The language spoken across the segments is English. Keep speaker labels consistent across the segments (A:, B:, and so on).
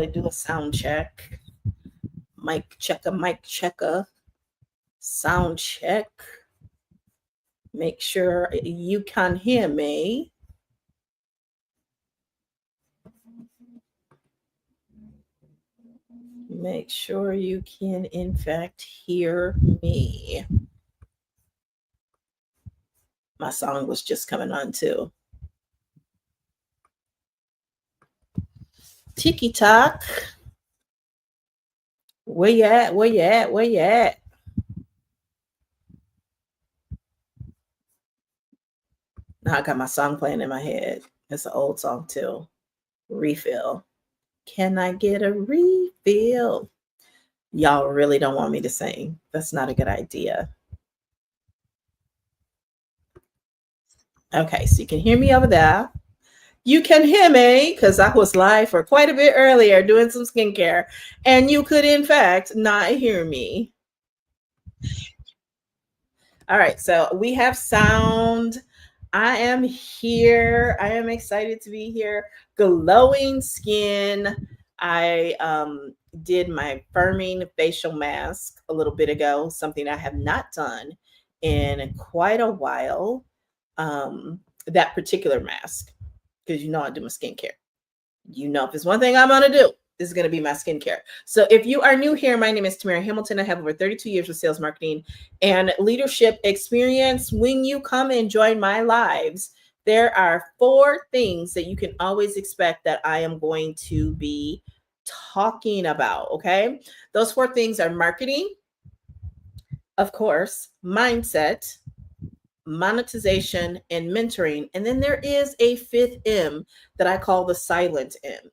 A: do a sound check. Mic checker. Sound check. Make sure you can hear me. Make sure you can, in fact, hear me. My song was just coming on too. Tiki Talk. Where you at? Where you at? Where you at? Now I got my song playing in my head. It's an old song too. Refill. Can I get a refill? Y'all really don't want me to sing. That's not a good idea. Okay, so you can hear me over there. You can hear me because I was live for quite a bit earlier doing some skincare, and you could, in fact, not hear me. All right, so we have sound. I am here. I am excited to be here. Glowing skin. I did my firming facial mask a little bit ago, something I have not done in quite a while. That particular mask, because you know I do my skincare. You know, if there's one thing I'm going to do, this is going to be my skincare. So if you are new here, my name is Tamara Hamilton. I have over 32 years of sales, marketing, and leadership experience. When you come and join my lives, there are 4 things that you can always expect that I am going to be talking about, okay? Those 4 things are marketing, of course, mindset, monetization, and mentoring. And then there is a 5th M that I call the silent M.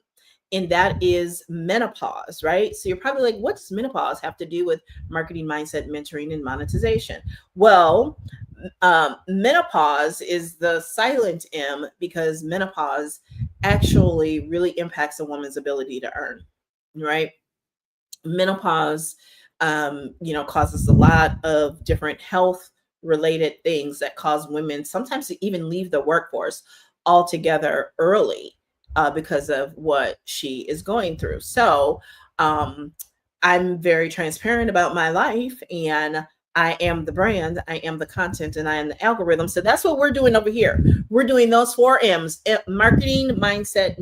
A: And that is menopause, right? So you're probably like, what does menopause have to do with marketing, mindset, mentoring, and monetization? Well, menopause is the silent M because menopause actually really impacts a woman's ability to earn, right? Menopause, causes a lot of different health related things that cause women sometimes to even leave the workforce altogether early because of what she is going through. So I'm very transparent about my life, and I am the brand, I am the content, and I am the algorithm. So that's what we're doing over here. We're doing those 4 M's: marketing, mindset,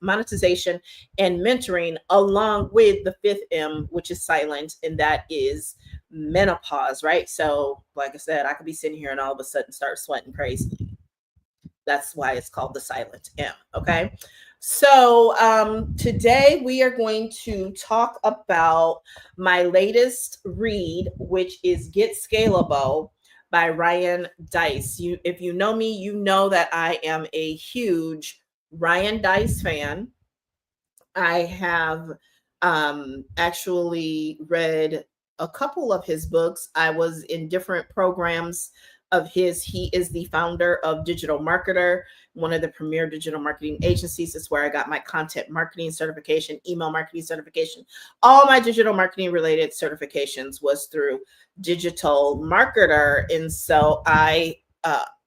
A: monetization, and mentoring, along with the 5th M, which is silent, and that is menopause, right? So, like I said, I could be sitting here and all of a sudden start sweating crazy. That's why it's called the silent M, okay? So today we are going to talk about my latest read, which is Get Scalable by Ryan Deiss. If you know me, you know that I am a huge Ryan Deiss fan. I have actually read a couple of his books. I was in different programs of his. He is the founder of Digital Marketer, one of the premier digital marketing agencies. It's where I got my content marketing certification, email marketing certification. All my digital marketing related certifications was through Digital Marketer. And so I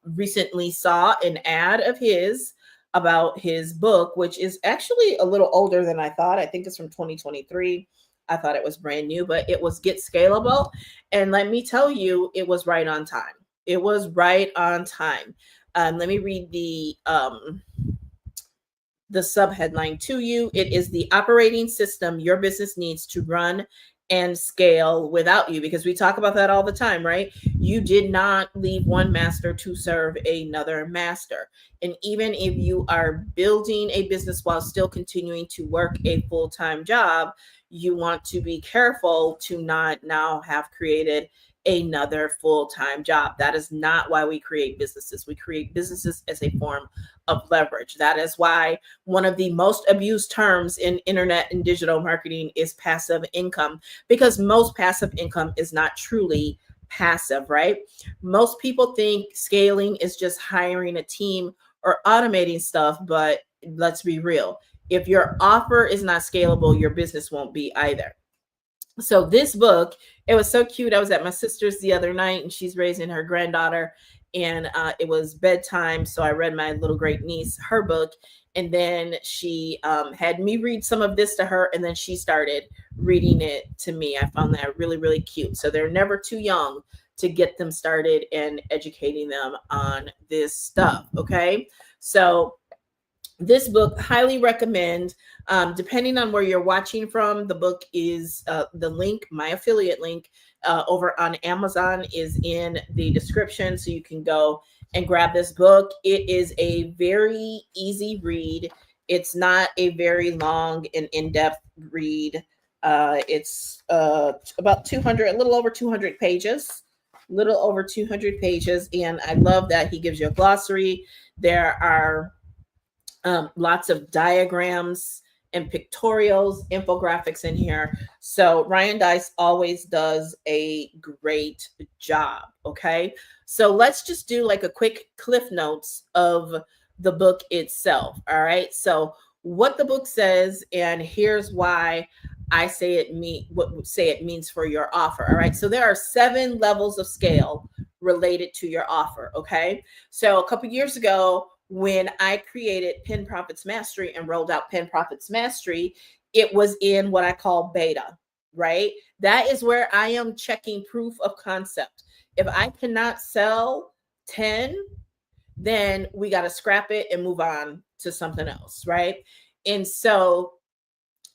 A: recently saw an ad of his about his book, which is actually a little older than I thought. I think it's from 2023. I thought it was brand new, but it was Get Scalable. And let me tell you, it was right on time. It was right on time. Let me read the subheadline to you. It is the operating system your business needs to run and scale without you, because we talk about that all the time, right? You did not leave one master to serve another master. And even if you are building a business while still continuing to work a full-time job, you want to be careful to not now have created another full-time job. That is not why we create businesses. We create businesses as a form of leverage. That is why one of the most abused terms in internet and digital marketing is passive income, because most passive income is not truly passive, right? Most people think scaling is just hiring a team or automating stuff, but let's be real. If your offer is not scalable, your business won't be either. So this book, it was so cute. I was at my sister's the other night and she's raising her granddaughter. and it was bedtime. So I read my little great niece her book, and then she had me read some of this to her, and then she started reading it to me. I found that really, really cute. So they're never too young to get them started and educating them on this stuff. Okay. So this book, highly recommend. Depending on where you're watching from, the book is the link, my affiliate link over on Amazon is in the description, so you can go and grab this book. It is a very easy read. It's not a very long and in-depth read. It's about 200, a little over 200 pages, little over 200 pages, and I love that he gives you a glossary. There are lots of diagrams and pictorials, infographics in here. So Ryan Dice always does a great job. Okay. So let's just do like a quick cliff notes of the book itself. All right. So what the book says, and here's why I say it means for your offer. All right. So there are 7 levels of scale related to your offer. Okay. So a couple years ago, when I created Pen Profits Mastery and rolled out Pen Profits Mastery, it was in what I call beta, right? That is where I am checking proof of concept. If I cannot sell 10, then we got to scrap it and move on to something else, right? And so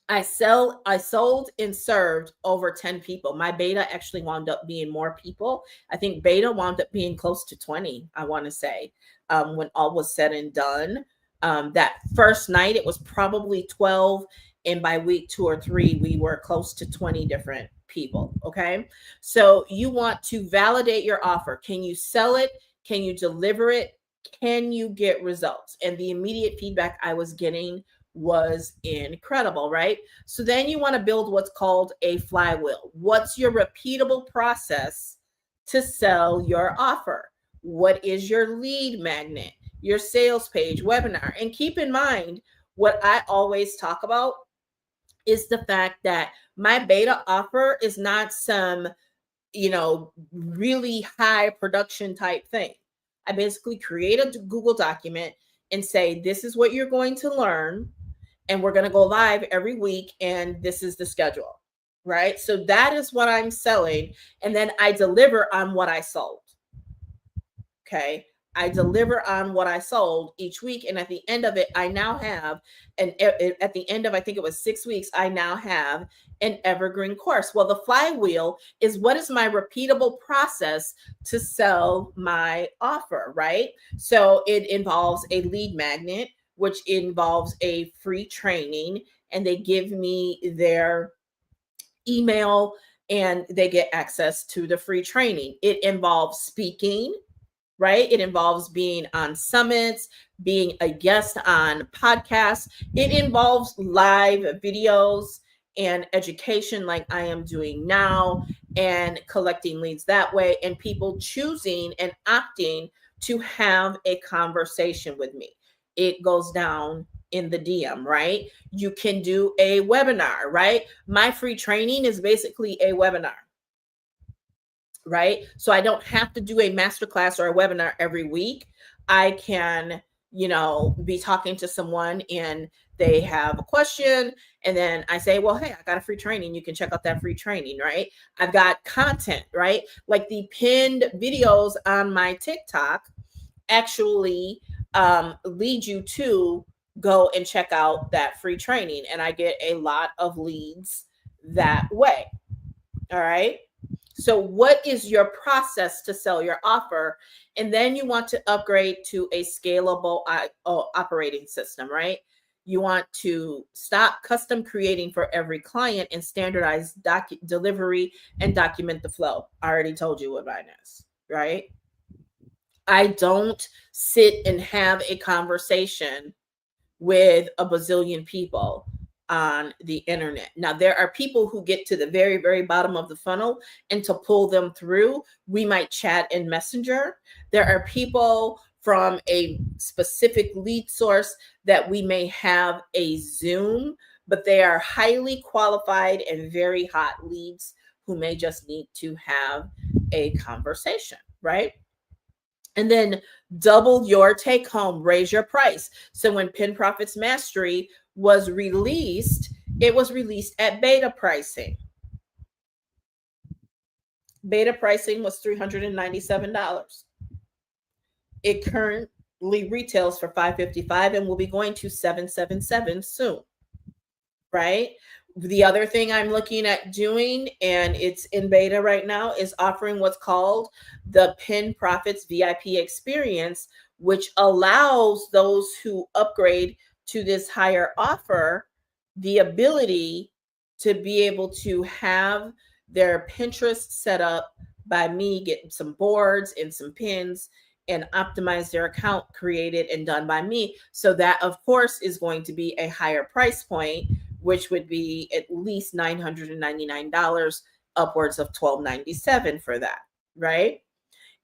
A: I sold and served over 10 people. My beta actually wound up being more people. I think beta wound up being close to 20, I want to say, when all was said and done. That first night, it was probably 12. And by week 2 or 3, we were close to 20 different people. Okay. So you want to validate your offer. Can you sell it? Can you deliver it? Can you get results? And the immediate feedback I was getting was incredible, right? So then you want to build what's called a flywheel. What's your repeatable process to sell your offer? What is your lead magnet, your sales page, webinar? And keep in mind, what I always talk about is the fact that my beta offer is not some, really high production type thing. I basically create a Google document and say, this is what you're going to learn, and we're going to go live every week, and this is the schedule, right? So that is what I'm selling, and then I deliver on what I sold. Okay. I deliver on what I sold each week, and at the end of it, I now have at the end of, I think it was 6 weeks, I now have an evergreen course. Well, the flywheel is what is my repeatable process to sell my offer, right? So it involves a lead magnet, which involves a free training, and they give me their email and they get access to the free training. It involves speaking, right? It involves being on summits, being a guest on podcasts. It involves live videos and education like I am doing now, and collecting leads that way, and people choosing and opting to have a conversation with me. It goes down in the DM, right? You can do a webinar, right? My free training is basically a webinar, right? So I don't have to do a masterclass or a webinar every week. I can, be talking to someone and they have a question, and then I say, well, hey, I got a free training. You can check out that free training, right? I've got content, right? Like the pinned videos on my TikTok actually lead you to go and check out that free training. And I get a lot of leads that way. All right. So what is your process to sell your offer? And then you want to upgrade to a scalable operating system, right? You want to stop custom creating for every client and standardize delivery and document the flow. I already told you what mine is, right? I don't sit and have a conversation with a bazillion people on the internet. Now, there are people who get to the very, very bottom of the funnel, and to pull them through, we might chat in Messenger. There are people from a specific lead source that we may have a Zoom, but they are highly qualified and very hot leads who may just need to have a conversation, right? And then double your take home, raise your price. So when Pin Profits Mastery was released, it was released at beta pricing. Beta pricing was $397. It currently retails for $555 and will be going to $777 soon, right? The other thing I'm looking at doing, and it's in beta right now, is offering what's called the Pin Profits VIP experience, which allows those who upgrade to this higher offer the ability to be able to have their Pinterest set up by me, getting some boards and some pins, and optimize their account created and done by me. So that, of course, is going to be a higher price point, which would be at least $999, upwards of $1297 for that, right?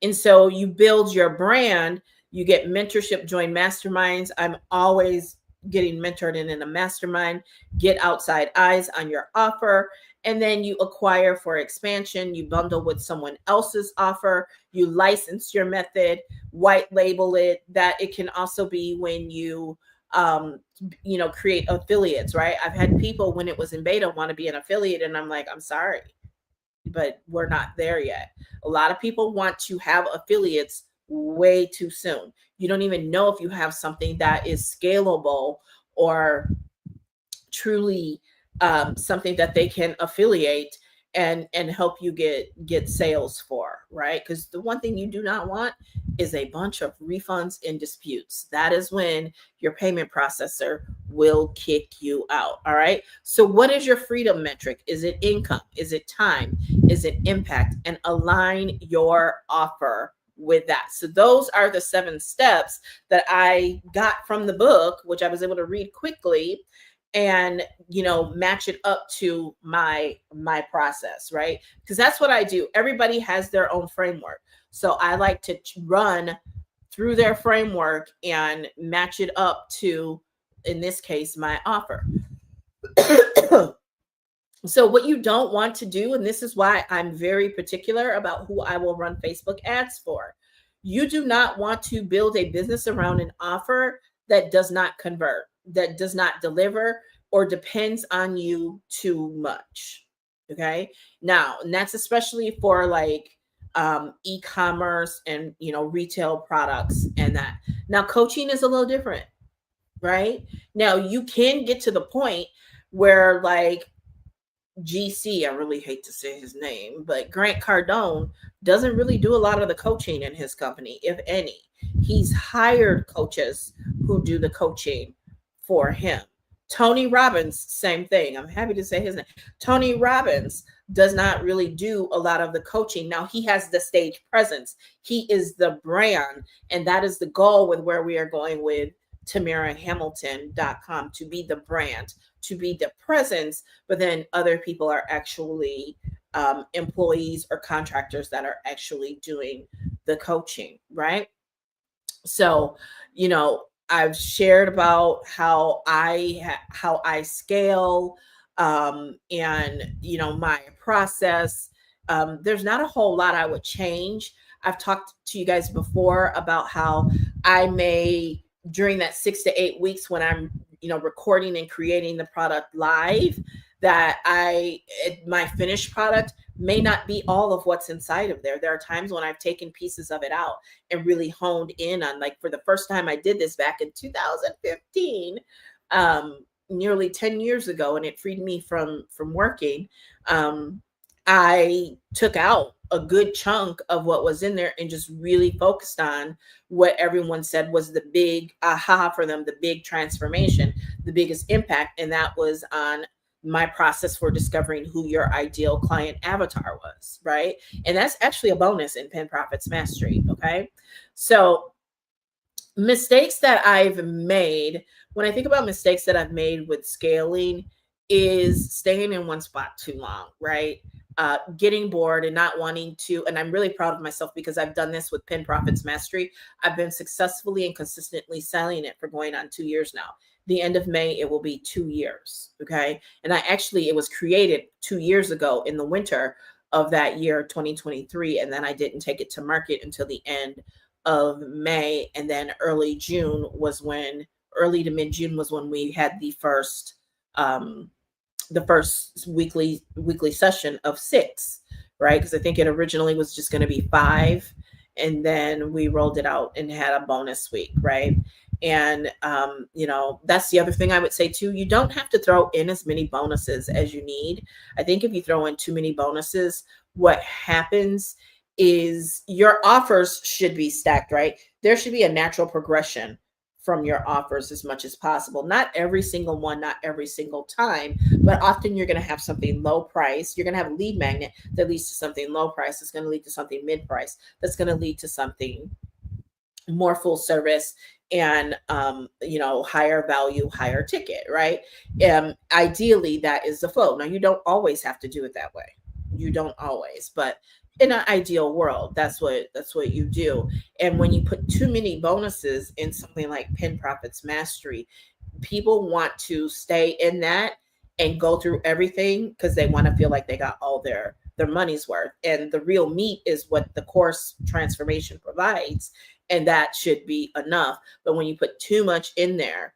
A: And so you build your brand, you get mentorship, join masterminds. I'm always getting mentored in a mastermind, get outside eyes on your offer, and then you acquire for expansion, you bundle with someone else's offer, you license your method, white label it. That it can also be when you create affiliates, right? I've had people when it was in beta want to be an affiliate, and I'm like, I'm sorry, but we're not there yet. A lot of people want to have affiliates way too soon. You don't even know if you have something that is scalable or truly something that they can affiliate and help you get sales for, right? Because the one thing you do not want is a bunch of refunds and disputes. That is when your payment processor will kick you out. All right. So what is your freedom metric? Is it income? Is it time? Is it impact? And align your offer with that. So those are the 7 steps that I got from the book, which I was able to read quickly and match it up to my process, right? Because that's what I do. Everybody has their own framework, so I like to run through their framework and match it up to, in this case, my offer. So what you don't want to do, and this is why I'm very particular about who I will run Facebook ads for, you do not want to build a business around an offer that does not convert, that does not deliver, or depends on you too much. Okay. Now, and that's especially for like e-commerce and retail products and that. Now, coaching is a little different, right? Now, you can get to the point where like GC, I really hate to say his name, but Grant Cardone doesn't really do a lot of the coaching in his company, if any. He's hired coaches who do the coaching for him. Tony Robbins, same thing. I'm happy to say his name. Tony Robbins does not really do a lot of the coaching. Now, he has the stage presence. He is the brand, and that is the goal with where we are going with TamaraHamilton.com, to be the brand, to be the presence, but then other people are actually employees or contractors that are actually doing the coaching, right? So, I've shared about how I scale and my process. There's not a whole lot I would change. I've talked to you guys before about how I may, during that 6 to 8 weeks when I'm recording and creating the product live, that my finished product may not be all of what's inside of there. There are times when I've taken pieces of it out and really honed in on, like, for the first time I did this back in 2015, nearly 10 years ago, and it freed me from working. I took out a good chunk of what was in there and just really focused on what everyone said was the big aha for them, the big transformation, the biggest impact. And that was on my process for discovering who your ideal client avatar was, right? And that's actually a bonus in Pin Profits Mastery, okay? So mistakes that I've made, when I think about mistakes that I've made with scaling, is staying in one spot too long, right? Getting bored and not wanting to. And I'm really proud of myself because I've done this with Pin Profits Mastery. I've been successfully and consistently selling it for going on 2 years now. The end of May, it will be 2 years. Okay. And it was created 2 years ago in the winter of that year, 2023. And then I didn't take it to market until the end of May, and then early to mid June was when we had um, the first weekly session of 6, right? Because I think it originally was just going to be 5, and then we rolled it out and had a bonus week, right? And that's the other thing I would say too. You don't have to throw in as many bonuses as you need. I think if you throw in too many bonuses, what happens is your offers should be stacked, right? There should be a natural progression from your offers as much as possible. Not every single one, not every single time, but often you're going to have something low price. You're going to have a lead magnet that leads to something low price. It's going to lead to something mid price. That's going to lead to something more full service and higher value, higher ticket, right? Ideally that is the flow. Now you don't always have to do it that way. You don't always, but in an ideal world, that's what you do. And when you put too many bonuses in something like Pin Profits Mastery, people want to stay in that and go through everything because they want to feel like they got all their money's worth. And the real meat is what the course transformation provides, and that should be enough. But when you put too much in there,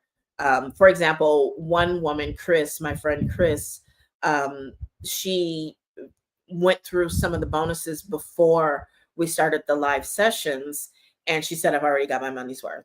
A: for example, one woman, Chris, my friend Chris, she went through some of the bonuses before we started the live sessions, and she said, I've already got my money's worth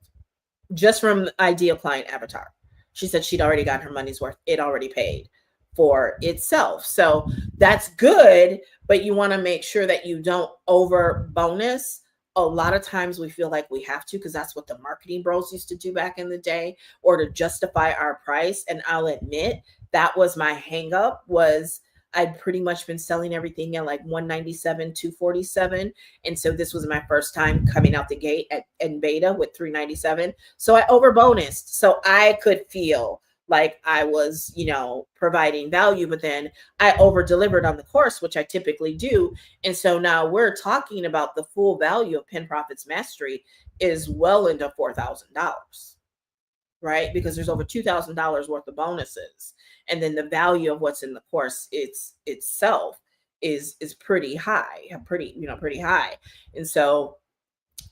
A: just from ideal client avatar. She said she'd already got her money's worth. It already paid for itself. So that's good, but you want to make sure that you don't over bonus. A lot of times we feel like we have to because that's what the marketing bros used to do back in the day, or to justify our price. And I'll admit that was my hang up. Was I'd pretty much been selling everything at like 197, 247. And so this was my first time coming out the gate in beta with 397. So I over bonused so I could feel like I was, providing value, but then I over delivered on the course, which I typically do. And so now we're talking about the full value of Pin Profits Mastery is well into $4,000. Right? Because there's over $2,000 worth of bonuses. And then the value of what's in the course itself is pretty high, pretty high. And so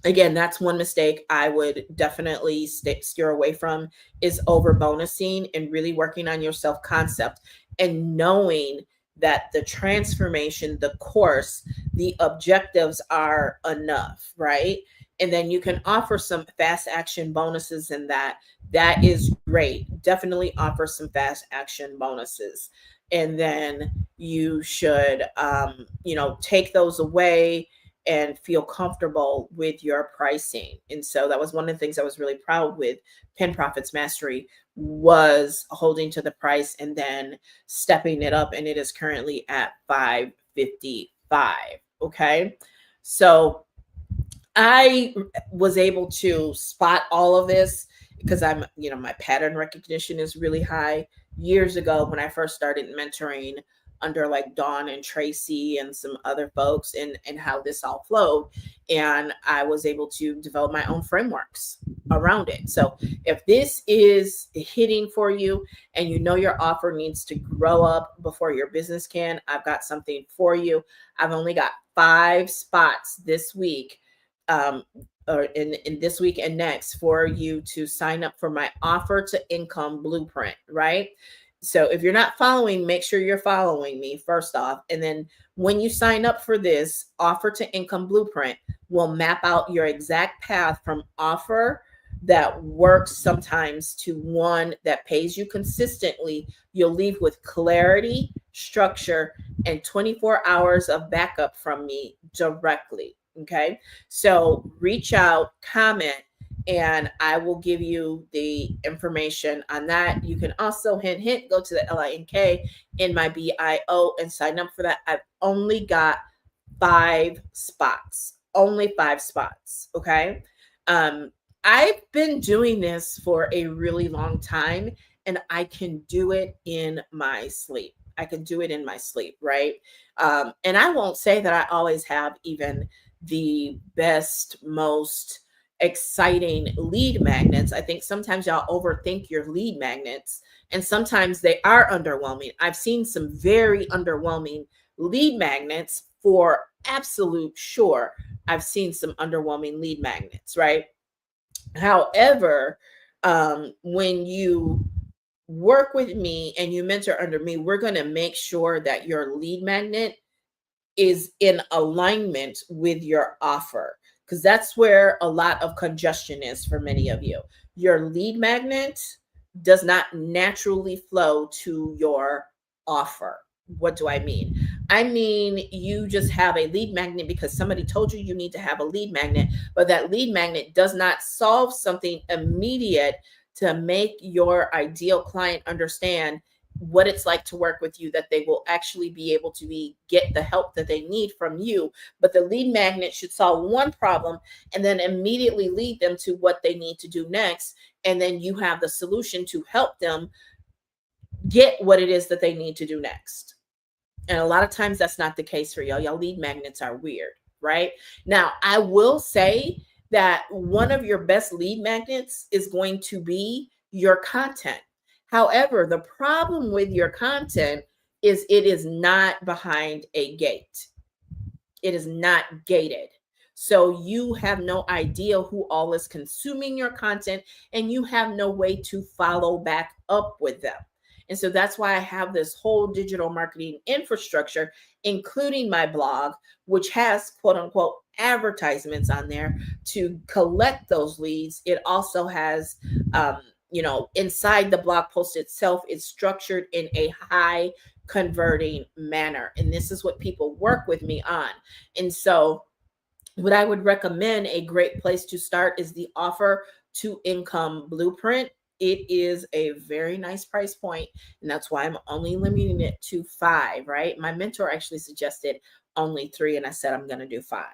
A: again, that's one mistake I would definitely steer away from, is over bonusing and really working on your self concept and knowing that the transformation, the course, the objectives are enough, right? And then you can offer some fast action bonuses in that. That is great. Definitely offer some fast action bonuses. And then you should, take those away and feel comfortable with your pricing. And so that was one of the things I was really proud with Pin Profits Mastery, was holding to the price and then stepping it up. And it is currently at $555. Okay. So I was able to spot all of this because I'm, my pattern recognition is really high. Years ago, when I first started mentoring under like Dawn and Tracy and some other folks, and how this all flowed, and I was able to develop my own frameworks around it. So if this is hitting for you and your offer needs to grow up before your business can, I've got something for you. I've only got 5 spots this week, or in this week and next, for you to sign up for my offer to income blueprint, right? So if you're not following, make sure you're following me first off. And then when you sign up for this offer to income blueprint, we'll map out your exact path from offer that works sometimes to one that pays you consistently. You'll leave with clarity, structure, and 24 hours of backup from me directly. Okay. So reach out, comment, and I will give you the information on that. You can also hint, go to the LINK in my bio and sign up for that. I've only got 5 spots, only 5 spots. Okay. I've been doing this for a really long time, and I can do it in my sleep. Right? And I won't say that I always have even the best, most exciting lead magnets. I think sometimes y'all overthink your lead magnets, and sometimes they are underwhelming. I've seen some very underwhelming lead magnets for absolute sure, I've seen some underwhelming lead magnets, right? However, when you work with me and you mentor under me, we're going to make sure that your lead magnet is in alignment with your offer, because that's where a lot of congestion is for many of you. Your lead magnet does not naturally flow to your offer. What do I mean? I mean, you just have a lead magnet because somebody told you you need to have a lead magnet, but that lead magnet does not solve something immediate to make your ideal client understand what it's like to work with you, that they will actually be able to get the help that they need from you. But the lead magnet should solve one problem and then immediately lead them to what they need to do next. And then you have the solution to help them get what it is that they need to do next. And a lot of times that's not the case for y'all. Y'all lead magnets are weird, right? Now, I will say that one of your best lead magnets is going to be your content. However, the problem with your content is it is not behind a gate. It is not gated. So you have no idea who all is consuming your content, and you have no way to follow back up with them. And so that's why I have this whole digital marketing infrastructure, including my blog, which has quote unquote advertisements on there to collect those leads. It also has, inside the blog post itself, it's structured in a high converting manner. And this is what people work with me on. And so what I would recommend, a great place to start, is the offer to income blueprint. It is a very nice price point, and that's why I'm only limiting it to 5, right? My mentor actually suggested only 3, and I said I'm going to do 5,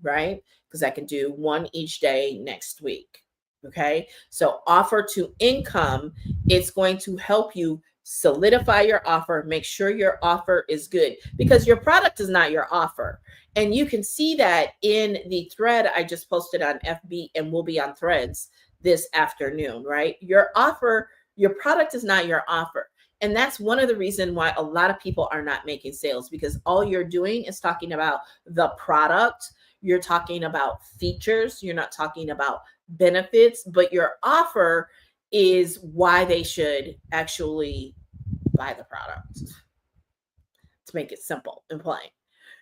A: right? Because I can do 1 each day next week. Okay. So offer to income, it's going to help you solidify your offer, make sure your offer is good, because your product is not your offer. And you can see that in the thread I just posted on FB and will be on Threads this afternoon, right? Your offer, your product is not your offer. And that's one of the reasons why a lot of people are not making sales, because all you're doing is talking about the product. You're talking about features. You're not talking about benefits, but your offer is why they should actually buy the product. To make it simple and plain,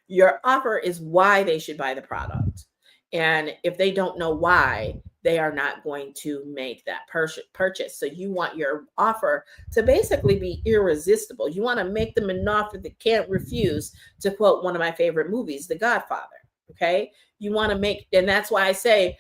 A: your offer is why they should buy the product. And if they don't know why, they are not going to make that purchase. So you want your offer to basically be irresistible. You want to make them an offer that can't refuse, to quote one of my favorite movies, The Godfather. Okay. You want to make, and that's why I say,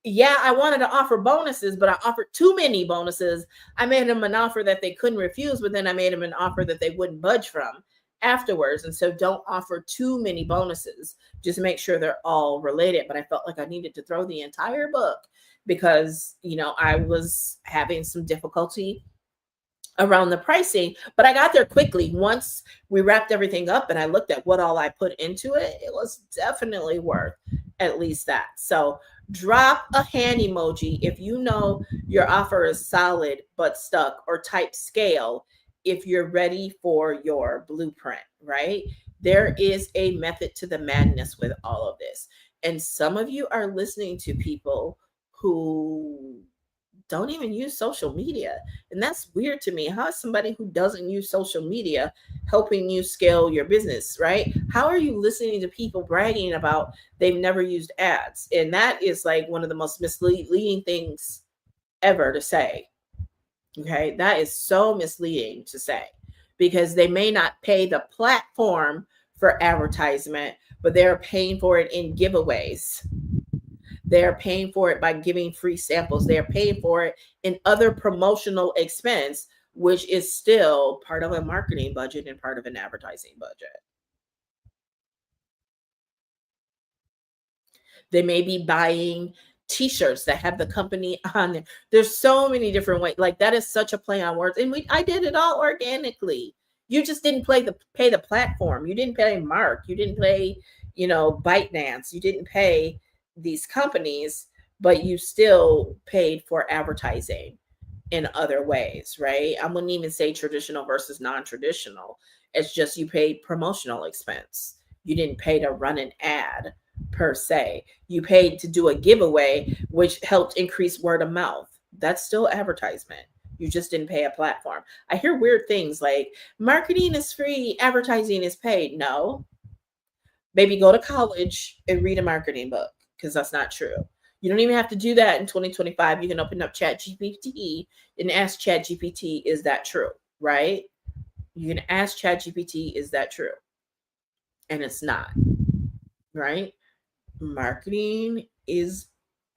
A: yeah, I wanted to offer bonuses, but I offered too many bonuses. I made them an offer that they couldn't refuse, but then I made them an offer that they wouldn't budge from afterwards. And so don't offer too many bonuses. Just make sure they're all related. But I felt like I needed to throw the entire book because, I was having some difficulty around the pricing, but I got there quickly. Once we wrapped everything up and I looked at what all I put into it, it was definitely worth at least that. So drop a hand emoji if you know your offer is solid but stuck, or type scale if you're ready for your blueprint, right? There is a method to the madness with all of this. And some of you are listening to people who don't even use social media. And that's weird to me. How is somebody who doesn't use social media helping you scale your business, right? How are you listening to people bragging about they've never used ads? And that is like one of the most misleading things ever to say. Okay. That is so misleading to say, because they may not pay the platform for advertisement, but they're paying for it in giveaways. They're paying for it by giving free samples. They're paying for it in other promotional expense, which is still part of a marketing budget and part of an advertising budget. They may be buying t-shirts that have the company on them. There's so many different ways. Like, that is such a play on words. And I did it all organically. You just didn't pay the platform. You didn't pay Mark. You didn't pay, ByteDance. You didn't pay these companies, but you still paid for advertising in other ways, right? I wouldn't even say traditional versus non-traditional. It's just you paid promotional expense. You didn't pay to run an ad, per se. You paid to do a giveaway, which helped increase word of mouth. That's still advertisement. You just didn't pay a platform. I hear weird things like marketing is free, advertising is paid. No, maybe go to college and read a marketing book, because that's not true. You don't even have to do that in 2025. You can open up Chat GPT and ask Chat GPT, is that true? Right? You can ask Chat GPT, is that true? And it's not, right? Marketing is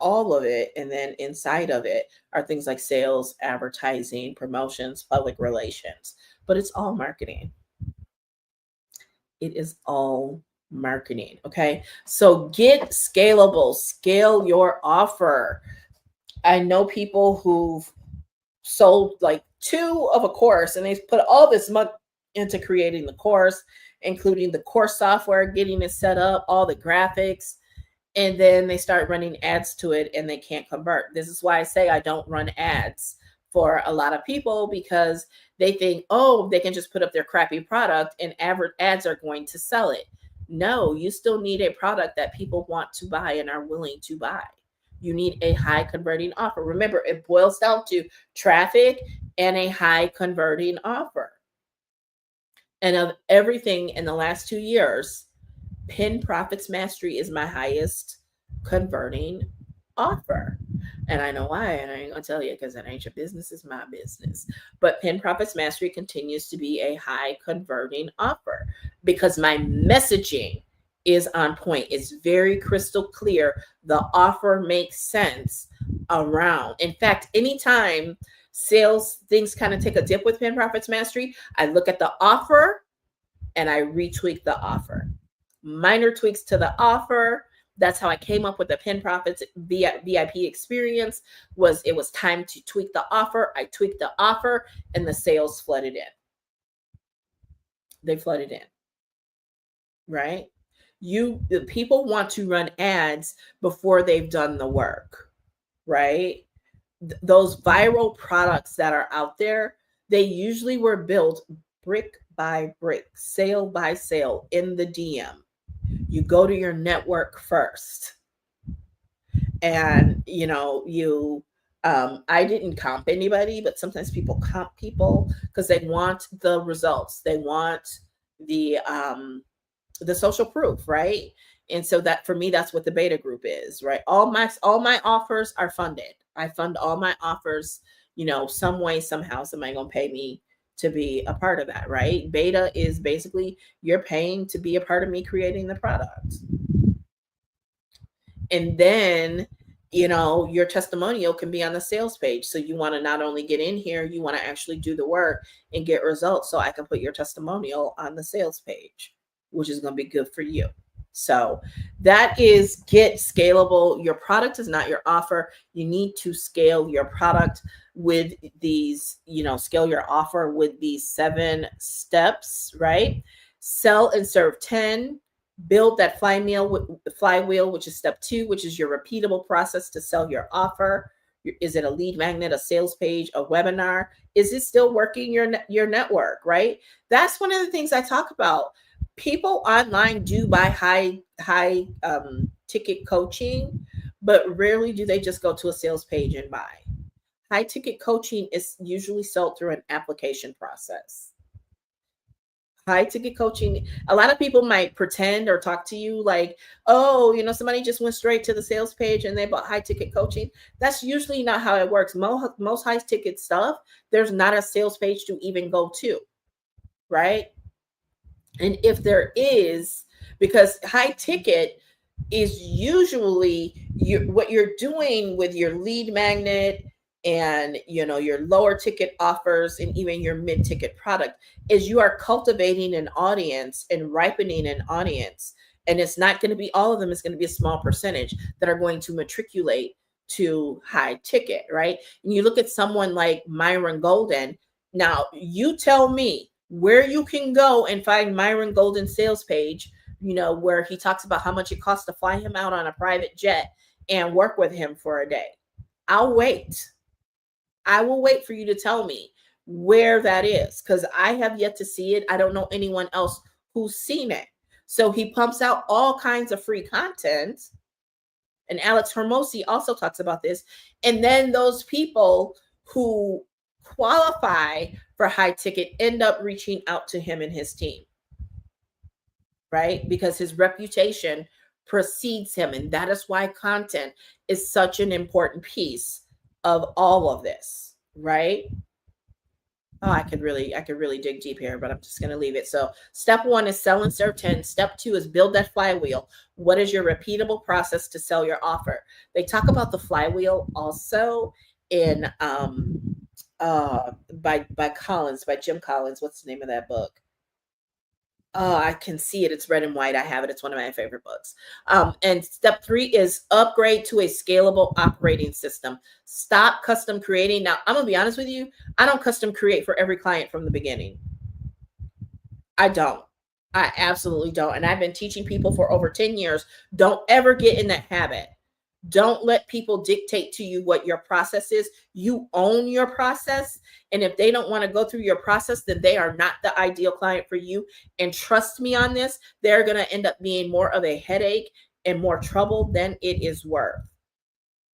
A: all of it. And then inside of it are things like sales, advertising, promotions, public relations. But it's all marketing. It is all marketing. Okay. So get scalable, scale your offer. I know people who've sold like 2 of a course and they put all this money into creating the course, including the course software, getting it set up, all the graphics, and then they start running ads to it and they can't convert. This is why I say I don't run ads for a lot of people, because they think, oh, they can just put up their crappy product and ads are going to sell it. No, you still need a product that people want to buy and are willing to buy. You need a high converting offer. Remember, it boils down to traffic and a high converting offer. And of everything in the last 2 years, Pin Profits Mastery is my highest converting offer. And I know why, and I ain't gonna tell you because it ain't your business, it's my business. But Pin Profits Mastery continues to be a high converting offer because my messaging is on point. It's very crystal clear. The offer makes sense around. In fact, anytime sales things kind of take a dip with Pin Profits Mastery, I look at the offer and I retweak the offer. Minor tweaks to the offer. That's how I came up with the Pin Profits VIP experience. It was time to tweak the offer. I tweaked the offer and the sales flooded in. They flooded in. Right? The people want to run ads before they've done the work. Right? Those viral products that are out there, they usually were built brick by brick, sale by sale in the DM. You go to your network first. And, I didn't comp anybody, but sometimes people comp people because they want the results. They want the social proof, right? And so that for me, that's what the beta group is, right? All my offers are funded. I fund all my offers, some way, somehow, somebody gonna pay me to be a part of that, right? Beta is basically you're paying to be a part of me creating the product. And then, your testimonial can be on the sales page. So you want to not only get in here, you want to actually do the work and get results. So I can put your testimonial on the sales page, which is going to be good for you. So that is get scalable. Your product is not your offer. You need to scale your product with these, scale your offer with these 7 steps, right? Sell and serve 10. Build that flywheel, which is step 2, which is your repeatable process to sell your offer. Is it a lead magnet, a sales page, a webinar? Is it still working your network, right? That's one of the things I talk about. People online do buy high ticket coaching, but rarely do they just go to a sales page and buy. High ticket coaching is usually sold through an application process. High ticket coaching, a lot of people might pretend or talk to you like, oh, somebody just went straight to the sales page and they bought high ticket coaching. That's usually not how it works. Most high ticket stuff, there's not a sales page to even go to, right? And if there is, because high ticket is usually what you're doing with your lead magnet and your lower ticket offers and even your mid-ticket product is you are cultivating an audience and ripening an audience. And it's not going to be all of them. It's going to be a small percentage that are going to matriculate to high ticket, right? And you look at someone like Myron Golden. Now you tell me where you can go and find Myron Golden's sales page, where he talks about how much it costs to fly him out on a private jet and work with him for a day. I'll wait. I will wait for you to tell me where that is because I have yet to see it. I don't know anyone else who's seen it. So he pumps out all kinds of free content. And Alex Hormozy also talks about this. And then those people who qualify for high ticket end up reaching out to him and his team, right? Because his reputation precedes him. And that is why content is such an important piece of all of this, right? Oh, I could really dig deep here, but I'm just going to leave it. So step 1 is sell and serve 10. Step 2 is build that flywheel. What is your repeatable process to sell your offer? They talk about the flywheel also in by Jim Collins. What's the name of that book? Oh, I can see it. It's red and white. I have it. It's one of my favorite books. And step 3 is upgrade to a scalable operating system. Stop custom creating. Now, I'm going to be honest with you. I don't custom create for every client from the beginning. I don't. I absolutely don't. And I've been teaching people for over 10 years. Don't ever get in that habit. Don't let people dictate to you what your process is. You own your process. And if they don't want to go through your process, then they are not the ideal client for you. And trust me on this, they're going to end up being more of a headache and more trouble than it is worth.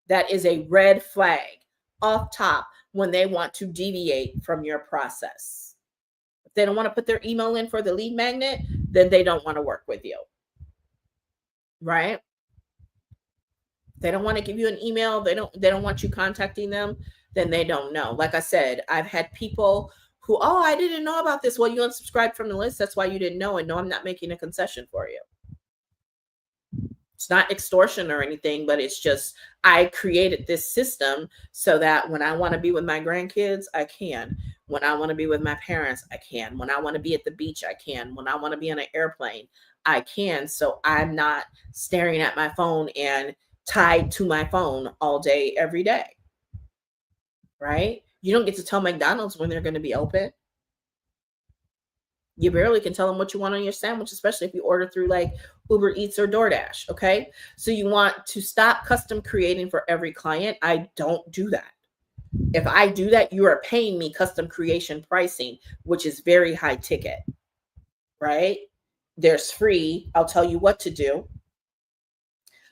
A: That is a red flag off top when they want to deviate from your process. If they don't want to put their email in for the lead magnet, then they don't want to work with you. Right? They don't want to give you an email. They don't want you contacting them. Then they don't know. Like I said, I've had people who, oh, I didn't know about this. Well, you unsubscribed from the list. That's why you didn't know. And no, I'm not making a concession for you. It's not extortion or anything, but it's just, I created this system so that when I want to be with my grandkids, I can. When I want to be with my parents, I can. When I want to be at the beach, I can. When I want to be on an airplane, I can. So I'm not staring at my phone and tied to my phone all day, every day, right? You don't get to tell McDonald's when they're going to be open. You barely can tell them what you want on your sandwich, especially if you order through like Uber Eats or DoorDash, okay? So you want to stop custom creating for every client. I don't do that. If I do that, you are paying me custom creation pricing, which is very high ticket, right? There's free. I'll tell you what to do.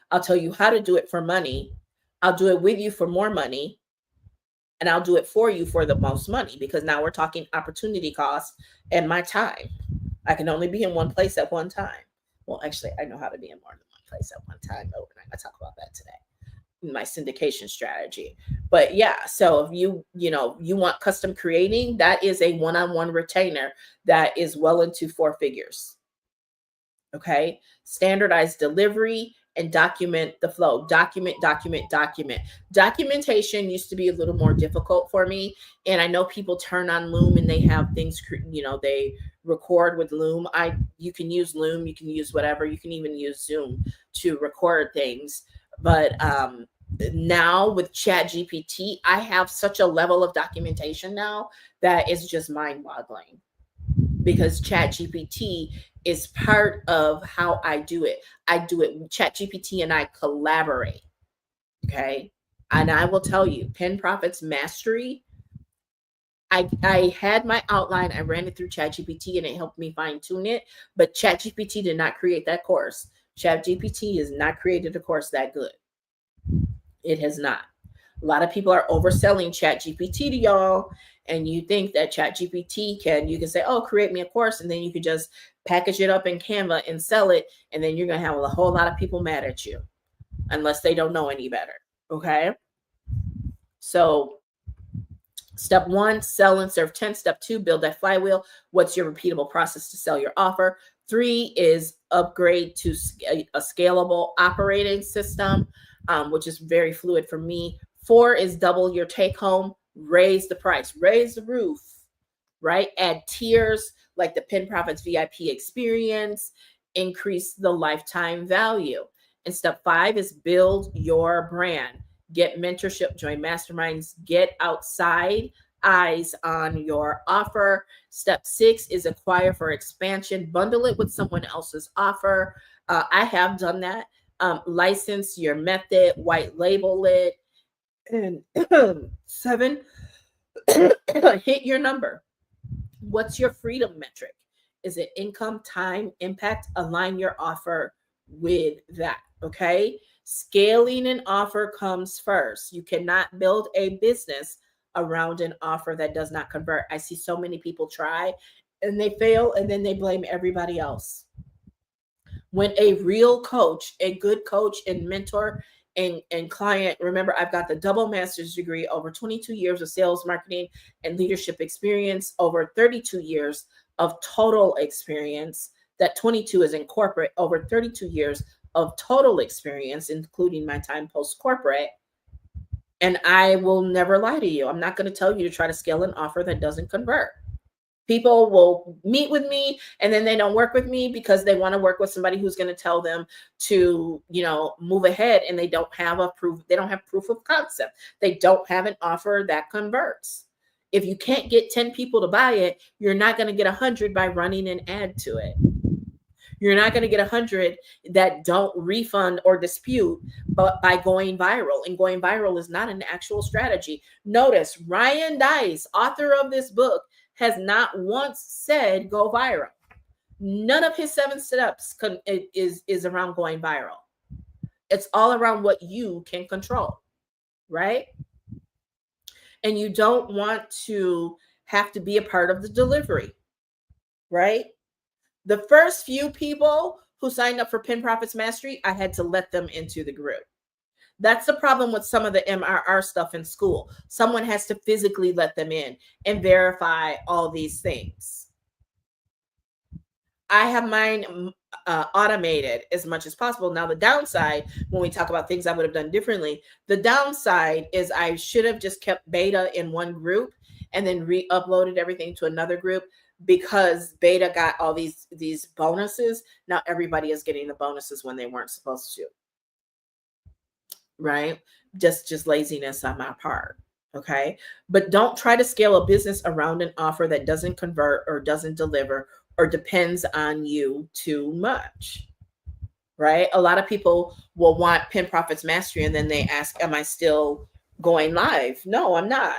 A: I'll tell you how to do it for money. I'll do it with you for more money. And I'll do it for you for the most money, because now we're talking opportunity cost and my time. I can only be in one place at one time. Well, actually, I know how to be in more than one place at one time, but we're not going to talk about that today. My syndication strategy. But yeah, so if you want custom creating, that is a one-on-one retainer that is well into 4 figures. Okay. Standardized delivery and document the flow. Document. Documentation used to be a little more difficult for me. And I know people turn on Loom and they have things, they record with Loom. You can use Loom, you can use whatever, you can even use Zoom to record things. But now with ChatGPT, I have such a level of documentation now that is just mind-boggling, because ChatGPT is part of how I do it. I do it with ChatGPT and I collaborate. Okay. And I will tell you, Pen Profits Mastery, I had my outline, I ran it through ChatGPT and it helped me fine tune it, but ChatGPT did not create that course. ChatGPT has not created a course that good. It has not. A lot of people are overselling ChatGPT to y'all, and you think that ChatGPT you can say, oh, create me a course, and then you could just package it up in Canva and sell it, and then you're going to have a whole lot of people mad at you, unless they don't know any better, okay? So step 1, sell and serve 10. Step 2, build that flywheel. What's your repeatable process to sell your offer? 3 is upgrade to a scalable operating system, which is very fluid for me. 4 is double your take home, raise the price, raise the roof, right? Add tiers like the Pen Profits VIP experience, increase the lifetime value. And step 5 is build your brand, get mentorship, join masterminds, get outside eyes on your offer. Step 6 is acquire for expansion, bundle it with someone else's offer. I have done that. License your method, white label it. And 7, hit your number. What's your freedom metric? Is it income, time, impact? Align your offer with that. Okay. Scaling an offer comes first. You cannot build a business around an offer that does not convert. I see so many people try and they fail and then they blame everybody else. When a real coach, a good coach and mentor and client, remember, I've got the double master's degree, over 22 years of sales, marketing, and leadership experience, over 32 years of total experience. That 22 is in corporate, over 32 years of total experience, including my time post corporate. And I will never lie to you. I'm not going to tell you to try to scale an offer that doesn't convert. People will meet with me and then they don't work with me because they want to work with somebody who's going to tell them to, move ahead, and they don't have proof of concept. They don't have an offer that converts. If you can't get 10 people to buy it, you're not going to get 100 by running an ad to it. You're not going to get 100 that don't refund or dispute, but by going viral. And going viral is not an actual strategy. Notice Ryan Dice, author of this book, has not once said go viral. None of his 7 steps is around going viral. It's all around what you can control, right? And you don't want to have to be a part of the delivery, right? The first few people who signed up for Pin Profits Mastery, I had to let them into the group. That's the problem with some of the MRR stuff in school. Someone has to physically let them in and verify all these things. I have mine automated as much as possible. Now, the downside, when we talk about things I would have done differently, the downside is I should have just kept beta in one group and then re-uploaded everything to another group. Because beta got all these bonuses, now everybody is getting the bonuses when they weren't supposed to. Right? Just laziness on my part. Okay. But don't try to scale a business around an offer that doesn't convert or doesn't deliver or depends on you too much. Right? A lot of people will want Pin Profits Mastery and then they ask, am I still going live? No, I'm not.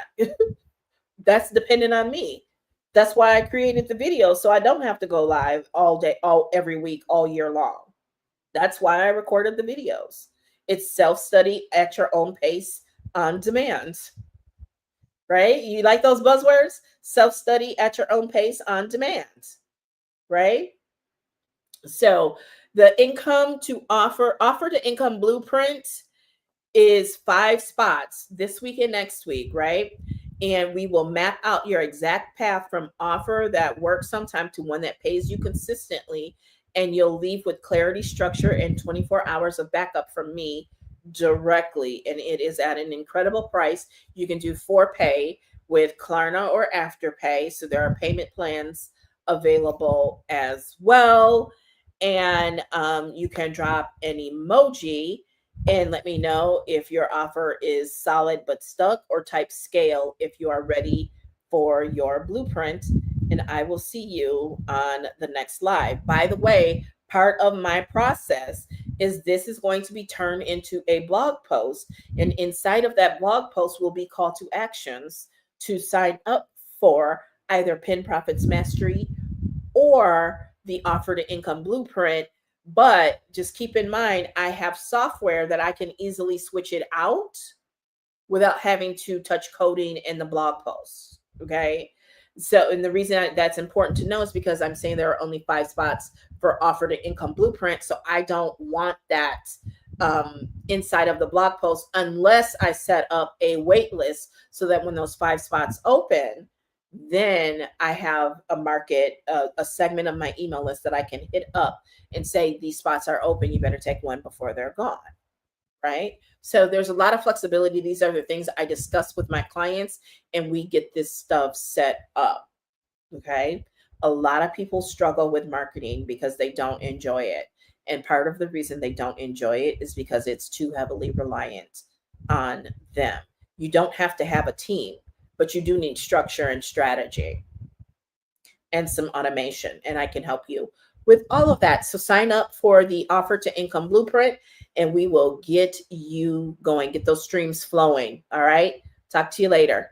A: That's dependent on me. That's why I created the video, so I don't have to go live all day, every week, all year long. That's why I recorded the videos. It's self-study at your own pace on demand. Right? You like those buzzwords? Self-study at your own pace on demand. Right? So the income to offer to income blueprint is 5 spots this week and next week, right? And we will map out your exact path from offer that works sometime to one that pays you consistently. And you'll leave with clarity, structure, and 24 hours of backup from me directly. And it is at an incredible price. You can do 4 pay with Klarna or Afterpay. So there are payment plans available as well. And you can drop an emoji and let me know if your offer is solid but stuck, or type scale if you are ready for your blueprint. And I will see you on the next live. By the way, part of my process is this is going to be turned into a blog post. And inside of that blog post will be call to actions to sign up for either Pin Profits Mastery or the offer to income blueprint. But just keep in mind, I have software that I can easily switch it out without having to touch coding in the blog posts. Okay. So, and the reason that's important to know is because I'm saying there are only 5 spots for offer to income blueprint. So I don't want that inside of the blog post unless I set up a wait list so that when those 5 spots open, then I have a segment of my email list that I can hit up and say, these spots are open. You better take one before they're gone. Right? So there's a lot of flexibility. These are the things I discuss with my clients and we get this stuff set up. Okay. A lot of people struggle with marketing because they don't enjoy it. And part of the reason they don't enjoy it is because it's too heavily reliant on them. You don't have to have a team, but you do need structure and strategy and some automation. And I can help you with all of that. So sign up for the offer to income blueprint and we will get you going, get those streams flowing. All right. Talk to you later.